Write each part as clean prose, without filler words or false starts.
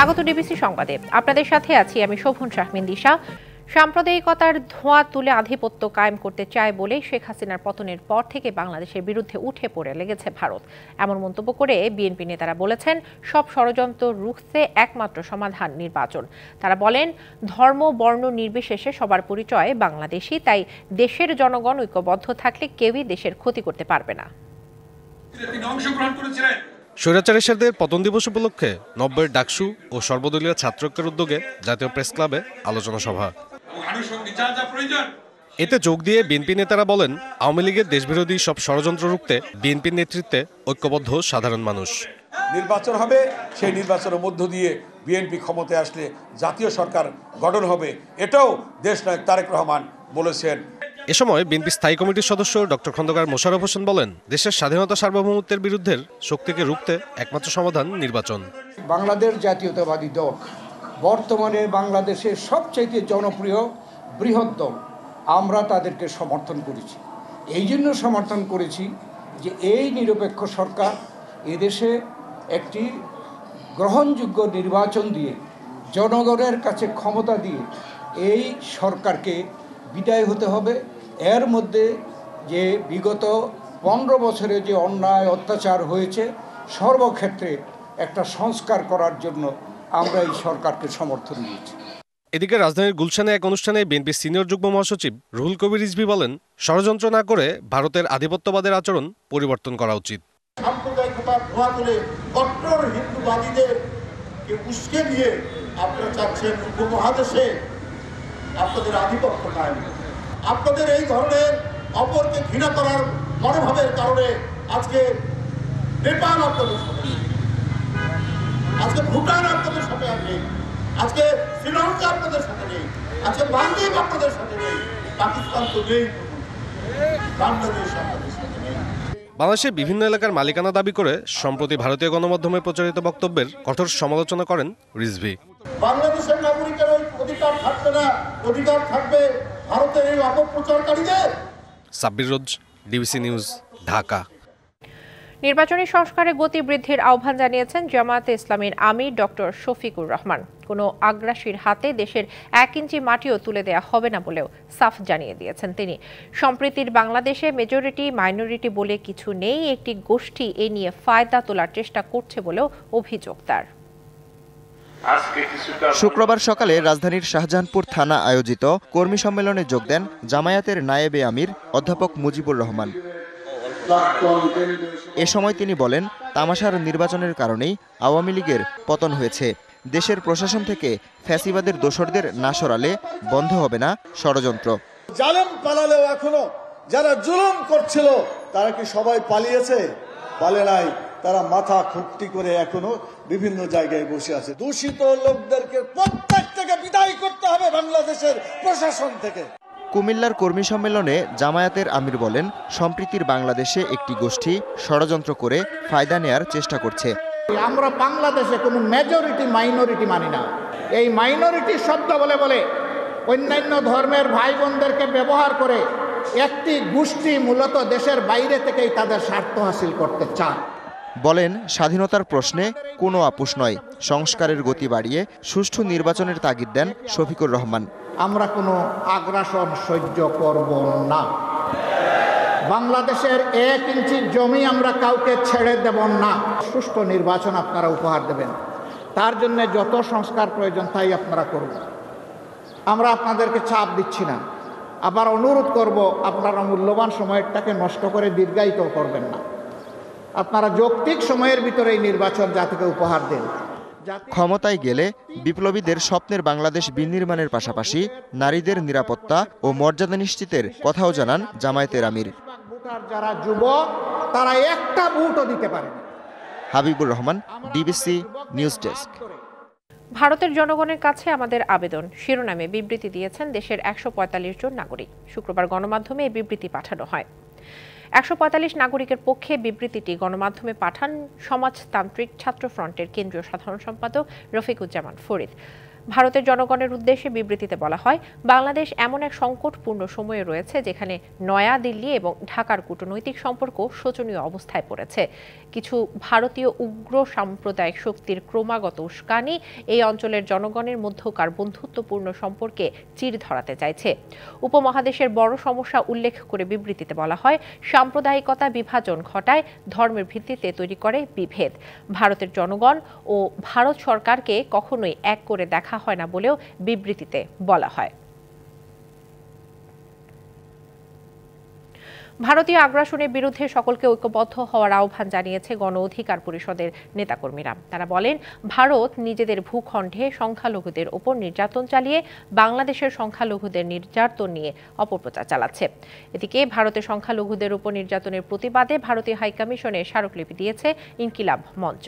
স্বাগত ডিবিসি সংবাদে। আপনাদের সাথে আছি আমি শোভন শাহমিন দিশা। সাম্প্রদায়িকতার ধোঁয়া তুলে আধিপত্য কায়েম করতে চায় বলে শেখ হাসিনার পতনের পর থেকে বাংলাদেশের বিরুদ্ধে উঠে পড়ে লেগেছে ভারত। এমন মন্তব্য করে বিএনপি নেতারা বলেছেন, সব ষড়যন্ত্র রুখতে একমাত্র সমাধান নির্বাচন। তারা বলেন, ধর্ম বর্ণ নির্বিশেষে সবার পরিচয় বাংলাদেশি, তাই দেশের জনগণ ঐক্যবদ্ধ থাকলে কেউই দেশের ক্ষতি করতে পারবে না। স্বৈরাচারীদের পতন দিবস উপলক্ষে ৯০ ডাকসু ও সর্বদলীয় ছাত্রৈক্যের উদ্যোগে জাতীয় প্রেস ক্লাবে আলোচনা সভা। এতে যোগ দিয়ে বিএনপি নেতারা বলেন, আওয়ামী লীগের দেশবিরোধী সব ষড়যন্ত্র রুখতে বিএনপির নেতৃত্বে ঐক্যবদ্ধ সাধারণ মানুষ। নির্বাচন হবে, সেই নির্বাচনের মধ্য দিয়ে বিএনপি ক্ষমতায় আসলে জাতীয় সরকার গঠন হবে, এটাও দেশনায়ক তারেক রহমান বলেছেন। এ সময় বিএনপি স্থায়ী কমিটির সদস্য ডক্টর খন্দকার মোশাররফ হোসেন বলেন, দেশের স্বাধীনতা সার্বভৌমত্বের বিরুদ্ধে শক্তিকে রুখতে একমাত্র সমাধান নির্বাচন। বাংলাদেশ জাতীয়তাবাদী দল বর্তমানে বাংলাদেশের সবচেয়ে জনপ্রিয় বৃহৎ দল। আমরা তাদেরকে সমর্থন করেছি। এই জন্য সমর্থন করেছি যে এই নিরপেক্ষ সরকার এদেশে একটি গ্রহণযোগ্য নির্বাচন দিয়ে জনগণের কাছে ক্ষমতা দিয়ে এই সরকারকে বিদায় হতে হবে। এর মধ্যে যে বিগত 15 বছরে যে অন্যায় অত্যাচার হয়েছে, সর্বক্ষেত্রে একটা সংস্কার করার জন্য আমরা এই সরকারকে সমর্থন দিয়েছি। এদিকে রাজধানীর গুলশানে এক অনুষ্ঠানে বিএনপির সিনিয়র যুগ্ম মহাসচিব রুহুল কবির রিজভী বলেন, ষড়যন্ত্র না করে ভারতের আধিপত্যবাদের আচরণ পরিবর্তন করা উচিত। সাম্প্রদায়িকতার ধোঁয়া তুলে কট্টর হিন্দুবাদীদেরকে উস্কে দিয়ে আপনারা চাচ্ছেন উপমহাদেশে আপনাদের আধিপত্য কায়েম। আপনাদের এই ধরনের অপরকে ঘৃণা করার মনোভাবের কারণে আজকে নেপাল আপনাদের সাথে নেই, আজকে ভুটান আপনাদের সাথে নেই, আজকে শ্রীলঙ্কা আপনাদের সাথে নেই, আজকে বাংলাদেশ আপনাদের সাথে নেই, পাকিস্তান তো নেই, বাংলাদেশ আপনাদের সাথে নেই। বাংলাদেশের বিভিন্ন এলাকার মালিকানা দাবি করে সম্প্রতি ভারতীয় গণমাধ্যমে প্রচারিত বক্তব্যের কঠোর সমালোচনা করেন রিজভী। বাংলাদেশের নাগরিকের অধিকার থাকবে না, অধিকার থাকবে ভারতের এই অপপ্রচারকারীদের। সাব্বির রোজ, ডিবিসি নিউজ, ঢাকা। নির্বাচনী সংস্কারে গতি বৃদ্ধির আহ্বান জানিয়েছেন জামায়াতে ইসলামীর আমির ডক্টর শফিকুর রহমান। কোনো আগ্রাসীর হাতে দেশের 1 ইঞ্চি মাটিও তুলে দেয়া হবে না বলেও সাফ জানিয়ে দিয়েছেন তিনি। সম্প্রীতির বাংলাদেশে মেজরিটি মাইনরিটি বলে কিছু নেই, একটি গোষ্ঠী এ নিয়ে ফায়দা তোলার চেষ্টা করছে বলেও অভিযোগ তার। শুক্রবার সকালে রাজধানীর শাহজাহানপুর থানা আয়োজিত কর্মী সম্মেলনে যোগ দেন জামায়াতের নায়েবে আমির অধ্যাপক মুজিবুর রহমান। এ সময় তিনি বলেন, তামাশার নির্বাচনের কারণেই আওয়ামী লীগের পতন হয়েছে। দেশের প্রশাসন থেকে ফ্যাসিবাদের দোসরদের না সরালে বন্ধ হবে না ষড়যন্ত্র। জালেম পালালেও এখনো যারা জুলুম করছিল তারা কি সবাই পালিয়েছে? পালে নাই। তারা মাথা খুঁটি করে এখনো বিভিন্ন জায়গায় বসে আছে। দূষিত লোকদেরকে প্রত্যেকটাকে বিদায় করতে হবে বাংলাদেশের প্রশাসন থেকে। কুমিল্লার কর্মী সম্মেলনে জামায়াতের আমির বলেন, সম্প্রীতির বাংলাদেশে একটি গোষ্ঠী ষড়যন্ত্র করে ফায়দা নেয়ার চেষ্টা করছে। আমরা বাংলাদেশে কোনো মেজরিটি মাইনরিটি মানি না। এই মাইনরিটি শব্দ বলে বলে অন্যান্য ধর্মের ভাই বোনদেরকে ব্যবহার করে একটি গোষ্ঠী মূলত দেশের বাইরে থেকেই তাদের স্বার্থ হাসিল করতে চায়। বলেন, স্বাধীনতার প্রশ্নে কোনো আপোষ নয়, সংস্কারের গতি বাড়িয়ে সুষ্ঠু নির্বাচনের তাগিদ দেন শফিকুর রহমান। আমরা কোনো আগ্রাসন সহ্য করব না। বাংলাদেশের 1 ইঞ্চি জমি আমরা কাউকে ছেড়ে দেব না। সুষ্ঠু নির্বাচন আপনারা উপহার দেবেন, তার জন্য যত সংস্কার প্রয়োজন তাই আপনারা করবেন। আমরা আপনাদেরকে চাপ দিচ্ছি না, আবার অনুরোধ করব, আপনারা মূল্যবান সময়টাকে নষ্ট করে দীর্ঘায়িত করবেন না। আপনারা যৌক্তিক সময়ের ভিতরে এই নির্বাচন জাতিকে উপহার দেন। ক্ষমতায় গেলে বিপ্লবীদের স্বপ্নের বাংলাদেশ বিনির্মাণের পাশাপাশি নারীদের নিরাপত্তা ও মর্যাদা নিশ্চিতের কথাও জানান জামায়াতের আমির। যারা যুবক তারা একটা ভোটও দিতে পারে। Habibur Rahman, DBC news desk. ভারতের জনগণের কাছে আমাদের আবেদন শিরোনামে বিবৃতি দিয়েছেন দেশের 145 জন নাগরিক। শুক্রবার গণমাধ্যমে এই বিবৃতি পাঠানো হয়। 145 নাগরিকের পক্ষে বিবৃতিটি গণমাধ্যমে পাঠান সমাজতান্ত্রিক ছাত্র ফ্রন্টের কেন্দ্রীয় সাধারণ সম্পাদক রফিকুজ্জামান ফরিদ। ভারতের জনগণের উদ্দেশ্যে বিবৃতিতে বলা হয়, বাংলাদেশ এমন এক সংকটপূর্ণ সময়ে রয়েছে যেখানে নয়াদিল্লি এবং ঢাকার কূটনৈতিক সম্পর্ক শোচনীয় অবস্থায় পড়েছে। কিছু ভারতীয় উগ্র সাম্প্রদায়িক শক্তির ক্রমাগত উস্কানি এই অঞ্চলের জনগণের মধ্যকার বন্ধুত্বপূর্ণ সম্পর্কে চির ধরাতে চাইছে। উপমহাদেশের বড় সমস্যা উল্লেখ করে বিবৃতিতে বলা হয়, সাম্প্রদায়িকতা বিভাজন ঘটায়, ধর্মের ভিত্তিতে তৈরি করে বিভেদ। ভারতের জনগণ ও ভারত সরকারকে কখনোই এক করে দেখা হয় না বলেও বিবৃতিতে বলা হয়। ভারতীয় আগ্রাসনের বিরুদ্ধে সকলকে ঐক্যবদ্ধ হওয়ার আহ্বান জানিয়েছে গণ অধিকার পরিষদের নেতাকর্মীরা। তারা বলেন, ভারত নিজেদের ভূখণ্ডে সংখ্যালঘুদের ওপর নির্যাতন চালিয়ে বাংলাদেশের সংখ্যালঘুদের নির্যাতন নিয়ে অপপ্রচার চালাচ্ছে। এদিকে ভারতের সংখ্যালঘুদের উপর নির্যাতনের প্রতিবাদে ভারতীয় হাইকমিশনে স্মারকলিপি দিয়েছে ইনকিলাব মঞ্চ।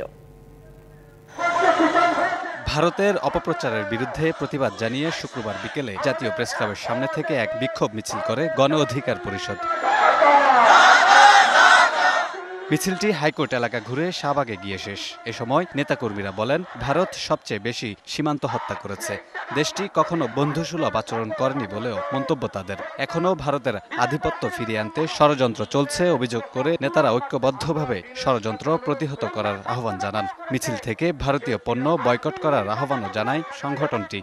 ভারতের অপপ্রচারের বিরুদ্ধে প্রতিবাদ জানিয়ে শুক্রবার বিকেলে জাতীয় প্রেসক্লাবের সামনে থেকে এক বিক্ষোভ মিছিল করে গণ অধিকার পরিষদ। মিছিলটি হাইকোর্ট এলাকা ঘুরে শাহবাগে গিয়ে শেষ। এ সময় নেতাকর্মীরা বলেন, ভারত সবচেয়ে বেশি সীমান্ত হত্যা করেছে। দেশটি কখনো বন্ধুসুলভ আচরণ করেনি বলেও মন্তব্য তাদের। এখনও ভারতের আধিপত্য ফিরিয়ে আনতে ষড়যন্ত্র চলছে অভিযোগ করে নেতারা ঐক্যবদ্ধভাবে ষড়যন্ত্র প্রতিহত করার আহ্বান জানান। মিছিল থেকে ভারতীয় পণ্য বয়কট করার আহ্বানও জানায় সংগঠনটি।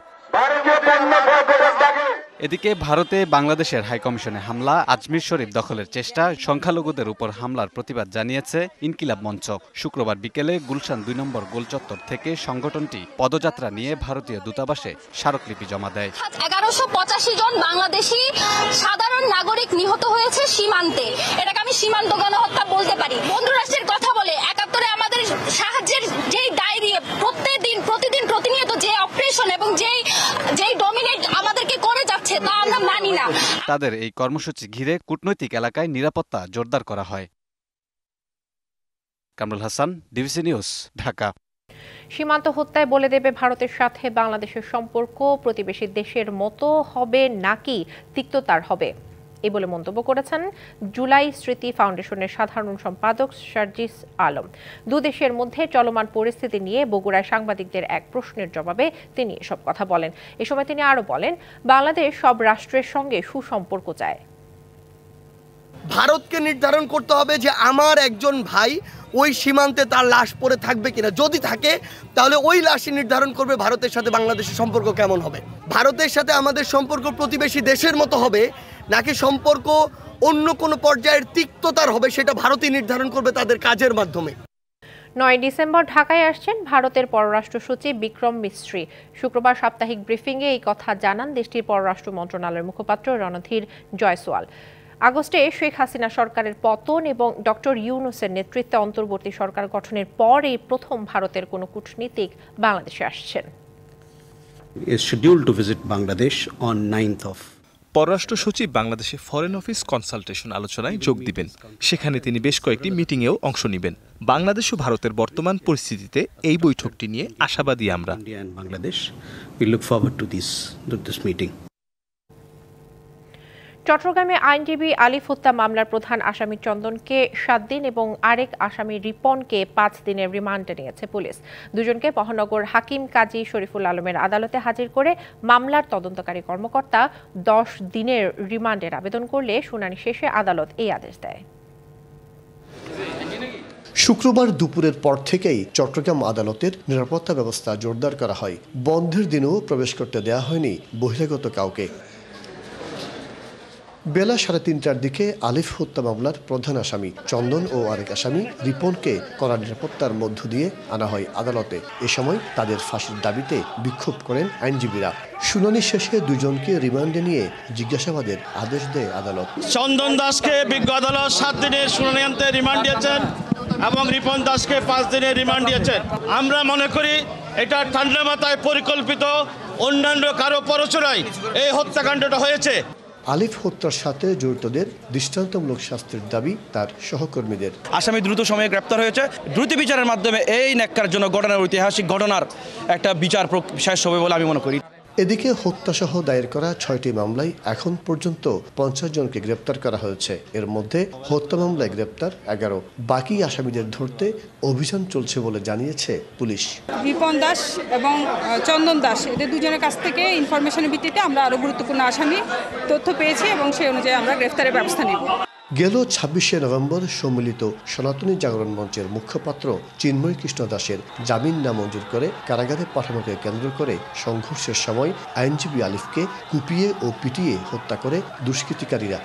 এদিকে ভারতে বাংলাদেশের হাইকমিশনে হামলা, আজমির শরীফ দখলের চেষ্টা, সংখ্যালঘুদের উপর হামলার প্রতিবাদ জানিয়েছে ইনকিলাব মঞ্চ। শুক্রবার বিকেলে গুলশান ২ নম্বর গোলচত্বর থেকে সংগঠনটি পদযাত্রা নিয়ে ভারতীয় দূতাবাসে স্মারকলিপি জমা দেয়। ১১৮৫ জন বাংলাদেশি সাধারণ নাগরিক নিহত হয়েছে সীমান্তে। এটাকে আমি সীমান্ত গণহত্যা বলতে পারি। বন্ধু রাষ্ট্রের কথা বলে ৭১ আমাদের সাহায্যের যেই ডায়েরি প্রতিনিয়ত যে অপারেশন এবং যেই ডমিনেট আমাদেরকে করে যাচ্ছে তা আমরা মানি না। তাদের এই কর্মসূচি ঘিরে কূটনৈতিক এলাকায় নিরাপত্তা জোরদার করা হয়। Kamrul Hasan, DBC news, Dhaka. সীমান্ত হত্যায় বলে দেবে ভারতের সাথে বাংলাদেশের সম্পর্ক প্রতিবেশী দেশের মতো হবে নাকি তিক্ততার হবে, এই বলে মন্তব্য করেছেন জুলাই স্মৃতি ফাউন্ডেশনের সাধারণ সম্পাদক সার্জিস আলম। দুদেশের মধ্যে চলমান পরিস্থিতি নিয়ে বগুড়ায় সাংবাদিকদের এক প্রশ্নের জবাবে তিনি এসব কথা বলেন। এ সময় তিনি আরো বলেন, বাংলাদেশ সব রাষ্ট্রের সঙ্গে সুসম্পর্ক চায়। ভারতকে নির্ধারণ করতে হবে যে আমার একজন ভাই ওই সীমান্তে তার লাশ পড়ে থাকবে কিনা। যদি থাকে তাহলে ওই লাশই নির্ধারণ করবে ভারতের সাথে বাংলাদেশের সম্পর্ক কেমন হবে। ভারতের সাথে আমাদের সম্পর্ক প্রতিবেশী দেশের মতো হবে নাকি সম্পর্ক অন্য কোনো পর্যায়ের তিক্ততার হবে, সেটা ভারতই নির্ধারণ করবে তাদের কাজের মাধ্যমে। ৯ ডিসেম্বর ঢাকায় আসছেন ভারতের পররাষ্ট্র সচিব বিক্রম মিস্ত্রি। শুক্রবার সাপ্তাহিক ব্রিফিংয়ে এই কথা জানান দেশটির পররাষ্ট্র মন্ত্রণালয়ের মুখপাত্র রণধীর জয়সওয়াল। আগস্টে শেখ হাসিনা সরকারের পতন এবং ডক্টর ইউনূসের নেতৃত্বে অন্তর্বর্তী সরকার গঠনের পর এই প্রথম ভারতের কোনো কূটনীতিক বাংলাদেশে আসছেন। পররাষ্ট্র সচিব বাংলাদেশে ফরেন অফিস কনসালটেশন আলোচনায় যোগ দিবেন। সেখানে তিনি বেশ কয়েকটি মিটিংয়েও অংশ নেবেন। বাংলাদেশ ও ভারতের বর্তমান পরিস্থিতিতে এই বৈঠকটি নিয়ে আশাবাদী আমরা। চট্টগ্রামে আইনজীবী আলিফ হত্যা মামলার প্রধান আসামি চন্দনকে ৭ দিন এবং আরেক আসামি রিপনকে ৫ দিনের রিমান্ডে নিয়েছে পুলিশ। দুজনকে মহানগর হাকিম কাজী শরীফুল আলমের আদালতে হাজির করে মামলার তদন্তকারী কর্মকর্তা ১০ দিনের রিমান্ডের আবেদন করলে শুনানি শেষে আদালত এই আদেশ দেয়। শুক্রবার দুপুরের পর থেকেই চট্টগ্রাম আদালতের নিরাপত্তা ব্যবস্থা জোরদার করা হয়। বন্ধের দিনেও প্রবেশ করতে দেওয়া হয়নি বহিরাগত কাউকে। বেলা ৩:৩০টার দিকে আলিফ হত্যা মামলার প্রধান আসামি চন্দন ও আরেক আসামি রিপনকে কড়া নিরাপত্তার মধ্য দিয়ে আনা হয় আদালতে। এ সময় তাদের ফাঁসির দাবিতে বিক্ষোভ করেন আইনজীবীরা। শুনানি শেষে দুজনকে রিমান্ডে নিয়ে জিজ্ঞাসাবাদের আদেশ দেয় আদালত। চন্দন দাসকে বিজ্ঞ আদালত ৭ দিনের শুনানি আনতে রিমান্ড দিয়েছেন এবং রিপন দাসকে ৫ দিনের রিমান্ড দিয়েছেন। আমরা মনে করি এটা ঠান্ডা মাথায় পরিকল্পিত অন্যান্য কারো প্ররোচনায় এই হত্যাকাণ্ডটা হয়েছে। আলিফ হত্যার সাথে জড়িতদের দৃষ্টান্তমূলক শাস্তির দাবি তার সহকর্মীদের। আসামি দ্রুত সময়ে গ্রেপ্তার হয়েছে। দ্রুত বিচারের মাধ্যমে এই ন্যাক্কারজনক ঘটনার ঐতিহাসিক ঘটনার একটা বিচার শেষ হবে বলে আমি মনে করি। এদিকে হত্যাসহ দায়ের করা 6টি মামলায় এখন পর্যন্ত 50 জনকে গ্রেপ্তার করা হয়েছে। এর মধ্যে হত্যা মামলায় গ্রেপ্তার 11, বাকি আসামিদের ধরতে অভিযান চলছে বলে জানিয়েছে পুলিশ। রিপন দাস এবং চন্দন দাস এদের দুজনের কাছ থেকে ইনফরমেশনের ভিত্তিতে আমরা আরও গুরুত্বপূর্ণ আসামি তথ্য পেয়েছি এবং সেই অনুযায়ী আমরা গ্রেফতারের ব্যবস্থা নেব। গেল 26শে নভেম্বর সম্মিলিত সনাতনী জাগরণ মঞ্চের মুখপাত্র চিন্ময় কৃষ্ণ দাসের জামিন নামঞ্জুর করে কারাগারে পাঠানোকে কেন্দ্র করে সংঘর্ষের সময় আইনজীবী আলিফকে কুপিয়ে ও পিটিয়ে হত্যা করে দুষ্কৃতিকারীরা।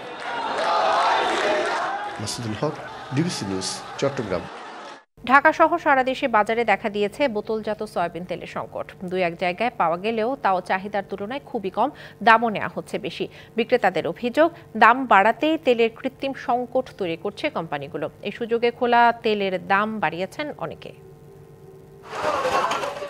মাসুদুল হক, ডিবিসি নিউজ, চট্টগ্রাম। ঢাকা সহ সারা দেশে বাজারে দেখা দিয়েছে বোতলজাত সয়াবিন তেলের সংকট। 2-1 জায়গায় পাওয়া গেলেও তাও চাহিদার তুলনায় খুবই কম, দামও নেওয়া হচ্ছে বেশি। বিক্রেতাদের অভিযোগ, দাম বাড়াতেই তেলের কৃত্রিম সংকট তৈরি করছে কোম্পানিগুলো। এই সুযোগে খোলা তেলের দাম বাড়িয়েছেন অনেকে।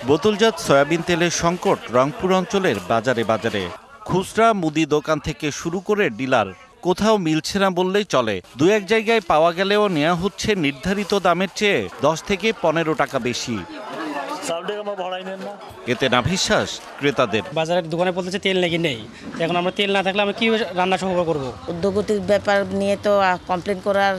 বোতলজাত সয়াবিন তেলের সংকট রংপুর অঞ্চলের বাজারে বাজারে। খুচরা মুদি দোকান থেকে শুরু করে ডিলার, কোথাও মিলছে না বললেই চলে। 2-1 জায়গায় পাওয়া গেলেও নেওয়া হচ্ছে নির্ধারিত দামের চেয়ে 10 থেকে 15 টাকা বেশি। এতে না বিশ্বাস ক্রেতাদের। বাজারের দোকানে বলতেছে তেল নাকি নেই, এখন আমরা তেল না থাকলে আমরা কি রান্না সহযোগিতা করবো? উদ্যোগতির ব্যাপার নিয়ে তো কমপ্লেন করার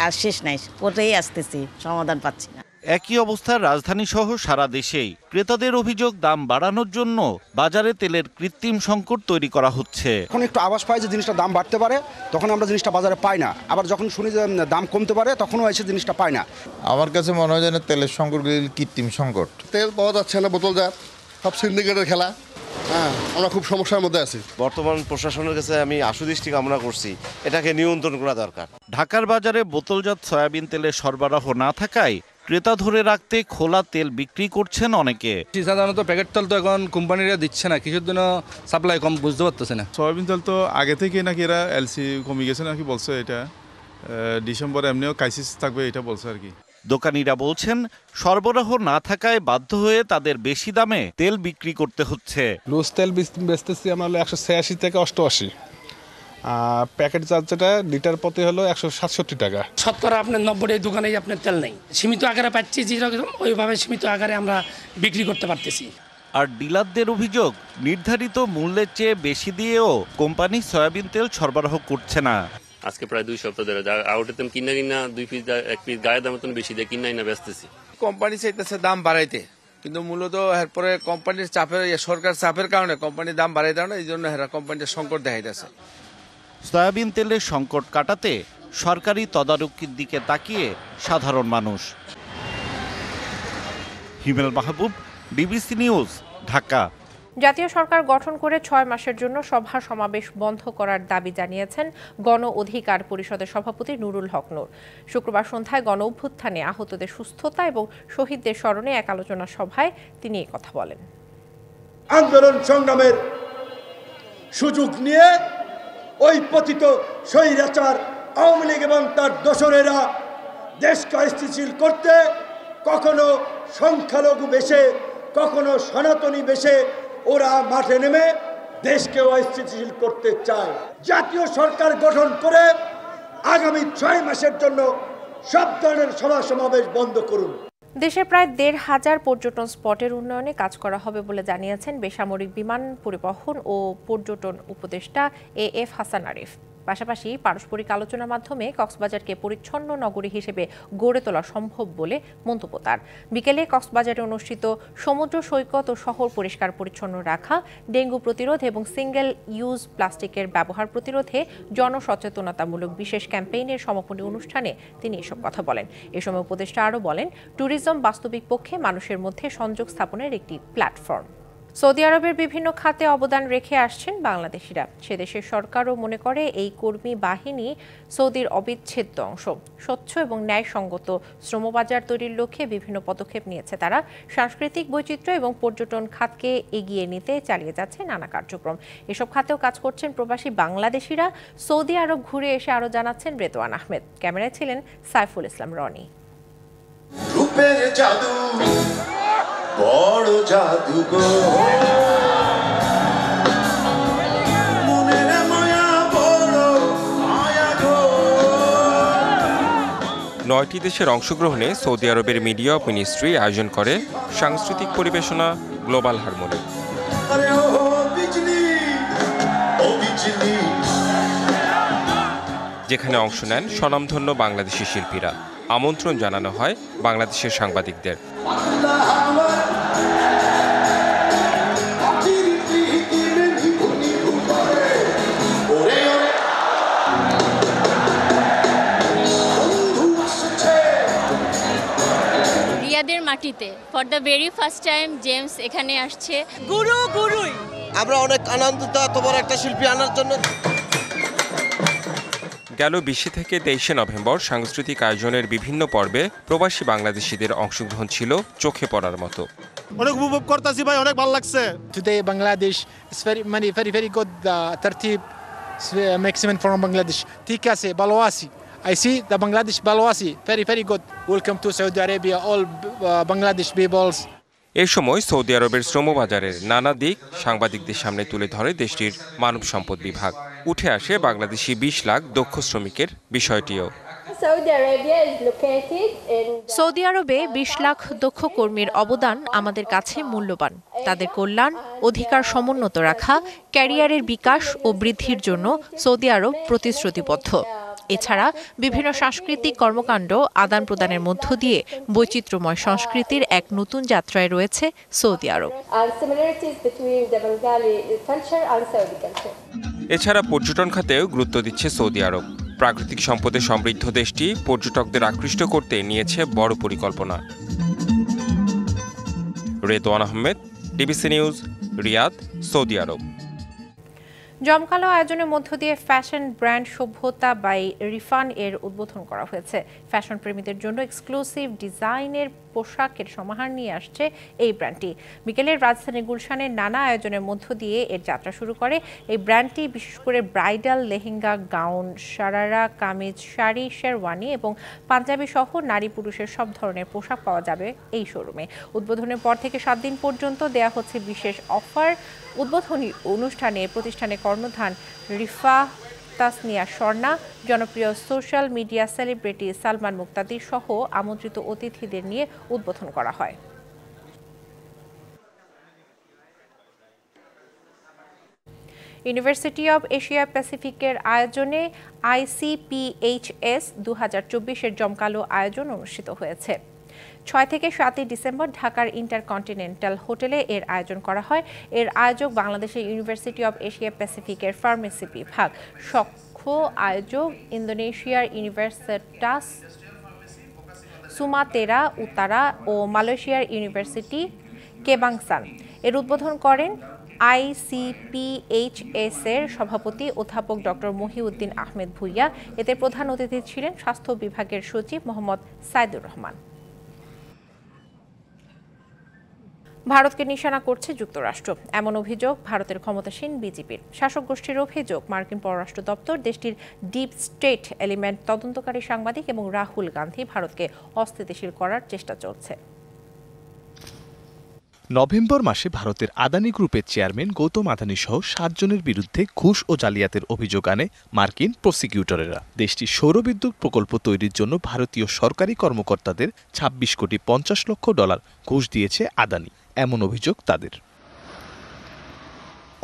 আর শেষ নাই, কোথায় আসতেছি, সমাধান পাচ্ছি না। একই অবস্থা রাজধানী সহ সারা দেশেই। ক্রেতাদের অভিযোগ, দাম বাড়ানোর জন্য বাজারে তেলের কৃত্রিম সংকট তৈরি করা হচ্ছে। এখন একটু আভাস পাই যে জিনিসটা দাম বাড়তে পারে, তখন আমরা জিনিসটা বাজারে পাই না। আবার যখন শুনি যে দাম কমতে পারে, তখনও এসে জিনিসটা পাই না। আমার কাছে মনে হয় যেন তেলের সংকটগুলি কৃত্রিম সংকট। তেল পাওয়া যাচ্ছে না, বোতলজাত, সব সিন্ডিকেটের খেলা। আমরা খুব সমস্যার মধ্যে আছি। বর্তমান প্রশাসনের কাছে আমি আশুদৃষ্টি কামনা করছি, এটাকে নিয়ন্ত্রণ করা দরকার। ঢাকার বাজারে বোতলজাত সয়াবিন তেলের সরবরাহ না থাকায় ক্রেতা ধরে রাখতে খোলা তেল বিক্রি করছেন অনেকে। সাধারণত প্যাকেট তেল তো এখন কোম্পানিরা দিচ্ছে না, কিছুর জন্য সাপ্লাই কম, বুঝতে পারতেছে না। সয়াবিন তেল তো আগে থেকে নাকি এরা এলসি কমে গেছে নাকি বলছে, এটা ডিসেম্বরে এমনিও ক্রাইসিস থাকবে এটা বলছে আর কি। দোকানিরা বলছেন সরবরাহ না থাকায় বাধ্য হয়ে তাদের বেশি দামে তেল বিক্রি করতে হচ্ছে। লুজ তেল বেচতেছি আমরা 186 থেকে 88, প্যাকেট চার্জ যেটা লিটার প্রতি হলো 167 টাকা। শতকরা আপনার 90 দোকানে আপনার তেল নেই, সীমিত আকারে পাচ্ছি, যেরকম ওইভাবে সীমিত আকারে আমরা বিক্রি করতে পারতেছি। আর ডিলারদের অভিযোগ, নির্ধারিত মূল্যের চেয়ে বেশি দিয়েও কোম্পানি সয়াবিন তেল সরবরাহ করছে না। আজকে প্রায় 2 সপ্তাহ ধরে আউটের দাম কিনা 2 পিস 1 পিস গায়ের দাম তো বেশি দিয়ে কিনা বেচতেছি। কোম্পানি চাইতেছে দাম বাড়াইতে, কিন্তু মূলত এরপরে কোম্পানির চাপের, সরকার চাপের কারণে কোম্পানির দাম বাড়াই দেয় না, এই জন্য এরা কোম্পানির সংকট দেখাইতেছে। সয়াবিন তেলের সংকট কাটাতে সরকারি তদারকির দিকে তাকিয়ে সাধারণ মানুষ। হিমেল মাহবুব, ডিবিসি নিউজ, ঢাকা। জাতীয় সরকার গঠন করে 6 মাসের জন্য সভা সমাবেশ বন্ধ করার দাবি জানিয়েছেন গণ অধিকার পরিষদের সভাপতি নুরুল হক নূর। শুক্রবার সন্ধ্যায় গণ অভ্যুত্থানে আহতদের সুস্থতা এবং শহীদদের স্মরণে এক আলোচনা সভায় তিনি এই কথা বলেন। আন্দোলন সংগ্রামের সুযোগ নিয়ে ওই পতিত স্বৈরাচার আওয়ামী লীগ এবং তার দোসরেরা দেশকে অস্থিতিশীল করতে কখনো সংখ্যালঘু বেশে, কখনো সনাতনী বেশে ওরা মাঠে নেমে দেশকে অস্থিতিশীল করতে চায়। জাতীয় সরকার গঠন করে আগামী 6 মাসের জন্য সব ধরনের সভা সমাবেশ বন্ধ করুন। দেশে প্রায় 1,500 পর্যটন স্পটের উন্নয়নে কাজ করা হবে বলে জানিয়েছেন বেসামরিক বিমান পরিবহন ও পর্যটন উপদেষ্টা AF হাসান আরিফ। পাশাপাশি পারস্পরিক আলোচনার মাধ্যমে কক্সবাজারকে পরিচ্ছন্ন নগরী হিসেবে গড়ে তোলা সম্ভব বলে মন্তব্য তার। বিকেলে কক্সবাজারে অনুষ্ঠিত সমুদ্র সৈকত ও শহর পরিষ্কার পরিচ্ছন্ন রাখা, ডেঙ্গু প্রতিরোধ এবং সিঙ্গেল ইউজ প্লাস্টিকের ব্যবহার প্রতিরোধে জনসচেতনতামূলক বিশেষ ক্যাম্পেইনের সমাপনী অনুষ্ঠানে তিনি এসব কথা বলেন। এ সময় উপদেষ্টা আরও বলেন, ট্যুরিজম বাস্তবিক পক্ষে মানুষের মধ্যে সংযোগ স্থাপনের একটি প্ল্যাটফর্ম। সৌদি আরবের বিভিন্ন খাতে অবদান রেখে আসছেন বাংলাদেশিরা। সে দেশের সরকারও মনে করে এই কর্মী বাহিনী সৌদির অবিচ্ছেদ্য অংশ। স্বচ্ছ এবং ন্যায়সঙ্গত শ্রমবাজার তৈরির লক্ষ্যে বিভিন্ন পদক্ষেপ নিয়েছে তারা। সাংস্কৃতিক বৈচিত্র্য এবং পর্যটন খাতকে এগিয়ে নিতে চালিয়ে যাচ্ছে নানা কার্যক্রম। এসব খাতেও কাজ করছেন প্রবাসী বাংলাদেশিরা। সৌদি আরব ঘুরে এসে আরও জানাচ্ছেন রেদওয়ান আহমেদ। ক্যামেরায় ছিলেন সাইফুল ইসলাম রনি। রূপের জাদু বড় জাদুঘর, মনের মায়া বড় মায়া গো। 9টি দেশের অংশগ্রহণে সৌদি আরবের মিডিয়া মিনিস্ট্রি আয়োজন করে সাংস্কৃতিক পরিবেশনা গ্লোবাল হারমোনি। बिजली যেখানে অংশ নেন স্বনামধন্য বাংলাদেশি শিল্পীরা। আমন্ত্রণ জানানো হয় বাংলাদেশের সাংবাদিকদের। রিয়াদের মাটিতে for the very first time James এখানে আসছে। গুরুই আমরা অনেক আনন্দিত এত বড় একটা শিল্পী আনার জন্য। গেল 20 থেকে 23 নভেম্বর সাংস্কৃতিক আয়োজনের বিভিন্ন পর্বে প্রবাসী বাংলাদেশিদের অংশগ্রহণ ছিল চোখে পড়ার মতো। অনেক উপভোগ করতেছি ভাই, অনেক ভালো লাগছে। Today Bangladesh is very good tartib maximum from Bangladesh. ঠিক আছে, ভালো আছি। I see the Bangladesh ভালো আছি, very good. Welcome to Saudi Arabia all Bangladesh peoples. এই সময় সৌদি আরবের শ্রমবাজারের নানা দিক সাংবাদিকদের সামনে তুলে ধরে দেশটির মানব সম্পদ বিভাগ। উঠে আসে বাংলাদেশি 20 লাখ দক্ষ শ্রমিকের বিষয়টিও। সৌদি আরবে 20 লাখ দক্ষ কর্মীর অবদান আমাদের কাছে মূল্যবান। তাদের কল্যাণ, অধিকার সমুন্নত রাখা, ক্যারিয়ারের বিকাশ ও বৃদ্ধির জন্য সৌদি আরব প্রতিশ্রুতিবদ্ধ। এছাড়া বিভিন্ন সাংস্কৃতিক কর্মকাণ্ড আদান প্রদানের মধ্য দিয়ে বৈচিত্র্যময় সংস্কৃতির এক নতুন যাত্রায় রয়েছে সৌদি আরব। এছাড়া পর্যটন খাতেও গুরুত্ব দিচ্ছে সৌদি আরব। প্রাকৃতিক সম্পদে সমৃদ্ধ দেশটি পর্যটকদের আকৃষ্ট করতে নিয়েছে বড় পরিকল্পনা। Redwan Ahmed, DBC news, Riyadh, Saudi Arab. জমকালো আয়োজনের মধ্য দিয়ে fashion brand Sabhyata by Rifan এর উদ্বোধন করা হয়েছে। ফ্যাশন প্রেমীদের জন্য এক্সক্লুসিভ ডিজাইনের পোশাকের সমাহার নিয়ে আসছে এই ব্র্যান্ডটি। বিকেলের রাজধানীর গুলশানের নানা আয়োজনের মধ্য দিয়ে এর যাত্রা শুরু করে। এই ব্র্যান্ডটি বিশেষ করে ব্রাইডাল লেহেঙ্গা, গাউন, শারারা, কামিজ, শাড়ি, শেরওয়ানি এবং পাঞ্জাবি সহ নারী পুরুষের সব ধরনের পোশাক পাওয়া যাবে এই শোরুমে। উদ্বোধনের পর থেকে 7 দিন পর্যন্ত দেয়া হচ্ছে বিশেষ অফার। উদ্বোধনী অনুষ্ঠানে প্রতিষ্ঠানের কর্ণধার রিফা তাসনিয়া স্বর্ণা, জনপ্রিয় সোশ্যাল মিডিয়া সেলিব্রিটি সালমান মুক্তাদির সহ আমন্ত্রিত অতিথিদের নিয়ে উদ্বোধন করা হয়। ইউনিভার্সিটি অব এশিয়া প্যাসিফিকের আয়োজনে ICPHS 2024-এর জমকালো আয়োজন অনুষ্ঠিত হয়েছে। 6 থেকে 7 ডিসেম্বর ঢাকার ইন্টারকন্টিনেন্টাল হোটেলে এর আয়োজন করা হয়। এর আয়োজক বাংলাদেশের ইউনিভার্সিটি অব এশিয়া প্যাসিফিকের ফার্মেসি বিভাগ। সখ্য আয়োজক ইন্দোনেশিয়ার ইউনিভার্সিটাস সুমাতেরা উতারা ও মালয়েশিয়ার ইউনিভার্সিটি কেবাংসান। এর উদ্বোধন করেন ICPHS এর সভাপতি অধ্যাপক ডক্টর মহিউদ্দিন আহমেদ ভুইয়া। এতে প্রধান অতিথি ছিলেন স্বাস্থ্য বিভাগের সচিব মোহাম্মদ সাইদুর রহমান। ভারতকে নিশানা করছে যুক্তরাষ্ট্র, এমন অভিযোগ ভারতের ক্ষমতাসীন বিজেপির। শাসক গোষ্ঠীর অভিযোগ, মার্কিন পররাষ্ট্র দপ্তর দেশটির ডিপ স্টেট এলিমেন্ট তদন্তকারী সাংবাদিক এবং রাহুল গান্ধী ভারতকে অস্থিতিশীল করার চেষ্টা চলছে। নভেম্বর মাসে ভারতের আদানি গ্রুপের চেয়ারম্যান গৌতম আদানি সহ 7 জনের বিরুদ্ধে ঘুষ ও জালিয়াতের অভিযোগ আনে মার্কিন প্রসিকিউটরেরা। দেশটির সৌরবিদ্যুৎ প্রকল্প তৈরির জন্য ভারতীয় সরকারি কর্মকর্তাদের 26 কোটি 50 লক্ষ ডলার ঘুষ দিয়েছে আদানি, এমন অভিযোগ তাদের।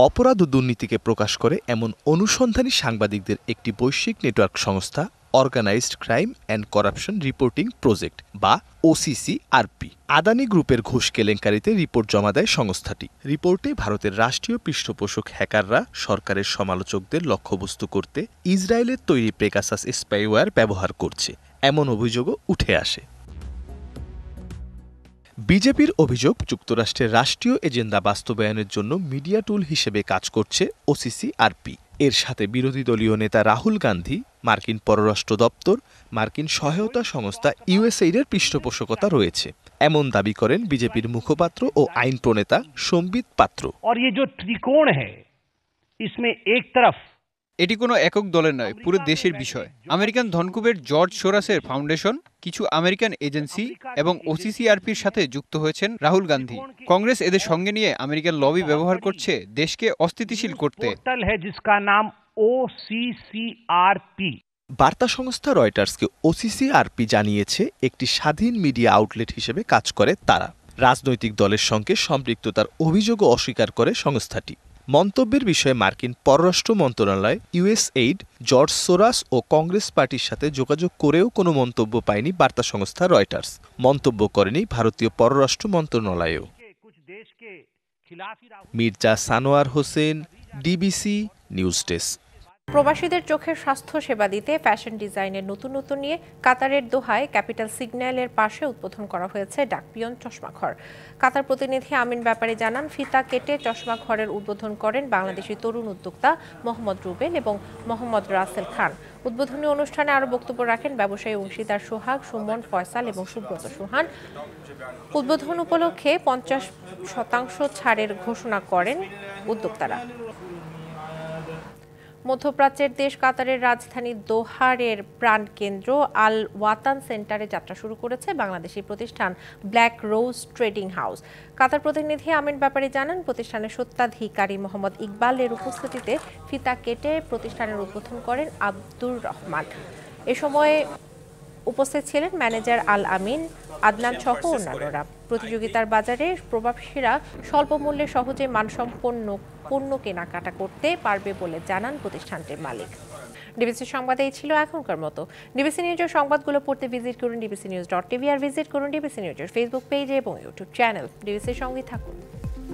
অপরাধ ও দুর্নীতিকে প্রকাশ করে এমন অনুসন্ধানী সাংবাদিকদের একটি বৈশ্বিক নেটওয়ার্ক সংস্থা organised crime and corruption reporting project বা OCCRP আদানি গ্রুপের ঘুষ কেলেঙ্কারিতে রিপোর্ট জমা দেয় সংস্থাটি। রিপোর্টে ভারতের রাষ্ট্রীয় পৃষ্ঠপোষক হ্যাকাররা সরকারের সমালোচকদের লক্ষ্যবস্তু করতে ইসরায়েলের তৈরি পেগাসাস স্পাইওয়্যার ব্যবহার করছে, এমন অভিযোগও উঠে আসে। বিজেপির অভিযোগ, যুক্তরাষ্ট্রের রাষ্ট্রীয় এজেন্ডা বাস্তবায়নের জন্য মিডিয়া টুল হিসেবে কাজ করছে OCCRP। এর সাথে বিরোধী দলীয় নেতা রাহুল গান্ধী, মার্কিন পররাষ্ট্র দপ্তর, মার্কিন সহায়তা সংস্থা USAID-এর পৃষ্ঠপোষকতা রয়েছে, এমন দাবি করেন বিজেপির মুখপাত্র ও আইন প্রণেতা সম্বিত পাত্র। এটি কোনো একক দলের নয়, পুরো দেশের বিষয়। আমেরিকান ধনকুবের জর্জ সোরাসের ফাউন্ডেশন, কিছু আমেরিকান এজেন্সি এবং OCCRP-র সাথে যুক্ত হয়েছেন রাহুল গান্ধী। কংগ্রেস এদের সঙ্গে নিয়ে আমেরিকান লবি ব্যবহার করছে দেশকে অস্থিতিশীল করতে। বার্তা সংস্থা রয়টার্সকে OCCRP জানিয়েছে একটি স্বাধীন মিডিয়া আউটলেট হিসেবে কাজ করে তারা। রাজনৈতিক দলের সঙ্গে সম্পৃক্ততার অভিযোগও অস্বীকার করে সংস্থাটি। মন্তব্যের বিষয়ে মার্কিন পররাষ্ট্র মন্ত্রণালয় ইউএসএইড জর্জ সোরাস ও কংগ্রেস পার্টির সাথে যোগাযোগ করেও কোনো মন্তব্য পায়নি বার্তা সংস্থা রয়টার্স। মন্তব্য করেনি ভারতীয় পররাষ্ট্র মন্ত্রণালয়ও। Mirza Sanwar Hossain, DBC news desk. প্রবাসীদের চোখের স্বাস্থ্য সেবা দিতে ফ্যাশন ডিজাইনের নতুনত্ব নিয়ে কাতারের দোহায় ক্যাপিটাল সিগন্যালের পাশে উদ্বোধন করা হয়েছে ডাকপিয়ন চশমাঘর। কাতার প্রতিনিধি আমিন ব্যাপারী জানান, ফিতা কেটে চশমাঘরের উদ্বোধন করেন বাংলাদেশি তরুণ উদ্যোক্তা মোহাম্মদ রুবেল এবং মোহাম্মদ রাসেল খান। উদ্বোধনী অনুষ্ঠানে আরও বক্তব্য রাখেন ব্যবসায়ী অংশীদার সোহাগ, সুমন, ফয়সাল এবং সুব্রত সুহান। উদ্বোধন উপলক্ষে 50% ছাড়ের ঘোষণা করেন উদ্যোক্তারা। মধ্যপ্রাচ্যের দেশ কাতারের রাজধানী দোহারের প্রাণকেন্দ্র আল ওয়াতান সেন্টারে যাত্রা শুরু করেছে বাংলাদেশি প্রতিষ্ঠান ব্ল্যাক রোজ ট্রেডিং হাউস। কাতার প্রতিনিধি আমিন ব্যাপারী জানান, প্রতিষ্ঠানের স্বত্বাধিকারী মোহাম্মদ ইকবালের উপস্থিতিতে ফিতা কেটে প্রতিষ্ঠানের উদ্বোধন করেন আব্দুর রহমান। এ সময় উপস্থিত ছিলেন ম্যানেজার আল আমিন, আদনান সহ অন্যান্যরা। প্রতিযোগিতার বাজারে প্রবাসীরা স্বল্প মূল্যে সহজে মানসম্পন্ন পণ্য কেনাকাটা করতে পারবে বলে জানান প্রতিষ্ঠানটির মালিক। ডিবিসি সংবাদে এই ছিল এখনকার মতো। ডিবিসি নিউজের সংবাদগুলো পড়তে ভিজিট করুন dbcnews.tv আর ভিজিট করুন ডিবিসি নিউজের ফেসবুক পেজ এবং ইউটিউব চ্যানেল। ডিবিসির সঙ্গে থাকুন।